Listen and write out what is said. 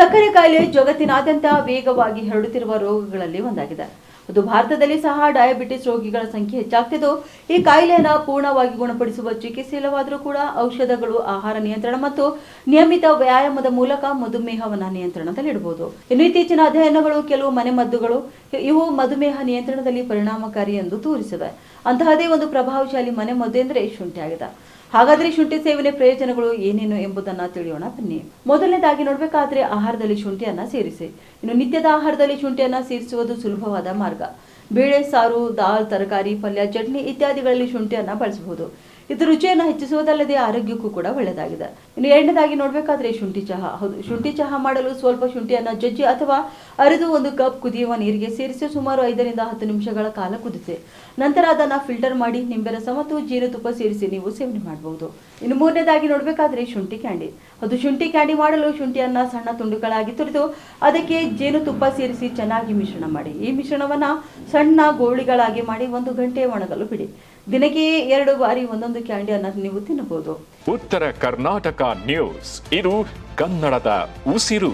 ಸಕ್ಕರೆ ಕಾಯಿಲೆ ಜಗತ್ತಿನಾದ್ಯಂತ ವೇಗವಾಗಿ ಹರಡುತ್ತಿರುವ ರೋಗಗಳಲ್ಲಿ ಒಂದಾಗಿದೆ. ಅದು ಭಾರತದಲ್ಲಿ ಸಹ ಡಯಾಬಿಟಿಸ್ ರೋಗಿಗಳ ಸಂಖ್ಯೆ ಹೆಚ್ಚಾಗ್ತಿದ್ದು, ಈ ಕಾಯಿಲೆಯನ್ನು ಪೂರ್ಣವಾಗಿ ಗುಣಪಡಿಸುವ ಚಿಕಿತ್ಸೆ ಇಲ್ಲವಾದರೂ ಕೂಡ ಔಷಧಗಳು, ಆಹಾರ ನಿಯಂತ್ರಣ ಮತ್ತು ನಿಯಮಿತ ವ್ಯಾಯಾಮದ ಮೂಲಕ ಮಧುಮೇಹವನ್ನು ನಿಯಂತ್ರಣದಲ್ಲಿಡಬಹುದು. ಇನ್ನು ಇತ್ತೀಚಿನ ಅಧ್ಯಯನಗಳು ಕೆಲವು ಮನೆಮದ್ದುಗಳು ಇವು ಮಧುಮೇಹ ನಿಯಂತ್ರಣದಲ್ಲಿ ಪರಿಣಾಮಕಾರಿ ಎಂದು ತೋರಿಸಿವೆ. ಅಂತಹದೇ ಒಂದು ಪ್ರಭಾವಶಾಲಿ ಮನೆಮದ್ದು ಎಂದರೆ ಶುಂಠಿ ಆಗಿದೆ. ಹಾಗಾದ್ರೆ ಶುಂಠಿ ಸೇವನೆ ಪ್ರಯೋಜನಗಳು ಏನೇನು ಎಂಬುದನ್ನು ತಿಳಿಯೋಣ ಬನ್ನಿ. ಮೊದಲನೇದಾಗಿ ನೋಡಬೇಕಾದ್ರೆ ಆಹಾರದಲ್ಲಿ ಶುಂಠಿಯನ್ನ ಸೇರಿಸಿ. ಇನ್ನು ನಿತ್ಯದ ಆಹಾರದಲ್ಲಿ ಶುಂಠಿಯನ್ನ ಸೇರಿಸುವುದು ಸುಲಭವಾದ ಮಾರ್ಗ. ಬೇಳೆ, ಸಾರು, ದಾಲ್, ತರಕಾರಿ, ಪಲ್ಯ, ಚಟ್ನಿ ಇತ್ಯಾದಿಗಳಲ್ಲಿ ಶುಂಠಿಯನ್ನ ಬಳಸಬಹುದು. ಇದು ರುಚಿಯನ್ನು ಹೆಚ್ಚಿಸುವುದಲ್ಲದೆ ಆರೋಗ್ಯಕ್ಕೂ ಕೂಡ ಒಳ್ಳೆಯದಾಗಿದೆ. ಇನ್ನು ಎರಡನೇದಾಗಿ ನೋಡಬೇಕಾದ್ರೆ ಶುಂಠಿ ಚಹಾ. ಹೌದು, ಶುಂಠಿ ಚಹಾ ಮಾಡಲು ಸ್ವಲ್ಪ ಶುಂಠಿಯನ್ನ ಜಜ್ಜಿ ಅಥವಾ ಅರೆದು 1 ಕಪ್ ಕುದಿಯುವ ನೀರಿಗೆ ಸೇರಿಸಿ ಸುಮಾರು 5 ರಿಂದ 10 ನಿಮಿಷಗಳ ಕಾಲ ಕುದಿಸಿ ನಂತರ ಅದನ್ನು ಫಿಲ್ಟರ್ ಮಾಡಿ ನಿಂಬೆ ರಸ ಮತ್ತು ಜೇನುತುಪ್ಪ ಸೇರಿಸಿ ನೀವು ಸೇವನೆ ಮಾಡಬಹುದು. ಇನ್ನು ಮೂರನೇದಾಗಿ ನೋಡಬೇಕಾದ್ರೆ ಶುಂಠಿ ಕ್ಯಾಂಡಿ. ಅದು ಶುಂಠಿ ಕ್ಯಾಂಡಿ ಮಾಡಲು ಶುಂಠಿಯನ್ನ ಸಣ್ಣ ತುಂಡುಗಳಾಗಿ ತುರಿದು ಅದಕ್ಕೆ ಜೇನುತುಪ್ಪ ಸೇರಿಸಿ ಚೆನ್ನಾಗಿ ಮಿಶ್ರಣ ಮಾಡಿ. ಈ ಮಿಶ್ರಣವನ್ನ ಸಣ್ಣ ಗೋಳಿಗಳಾಗಿ ಮಾಡಿ 1 ಗಂಟೆ ಒಣಗಲು ಬಿಡಿ. ದಿನಕ್ಕೆ 2 ಬಾರಿ ಒಂದೊಂದು ಕ್ಯಾಂಡಿಯನ್ನು ನೀವು ತಿನ್ನಬಹುದು. ಉತ್ತರ ಕರ್ನಾಟಕ ನ್ಯೂಸ್, ಇದು ಕನ್ನಡದ ಉಸಿರು.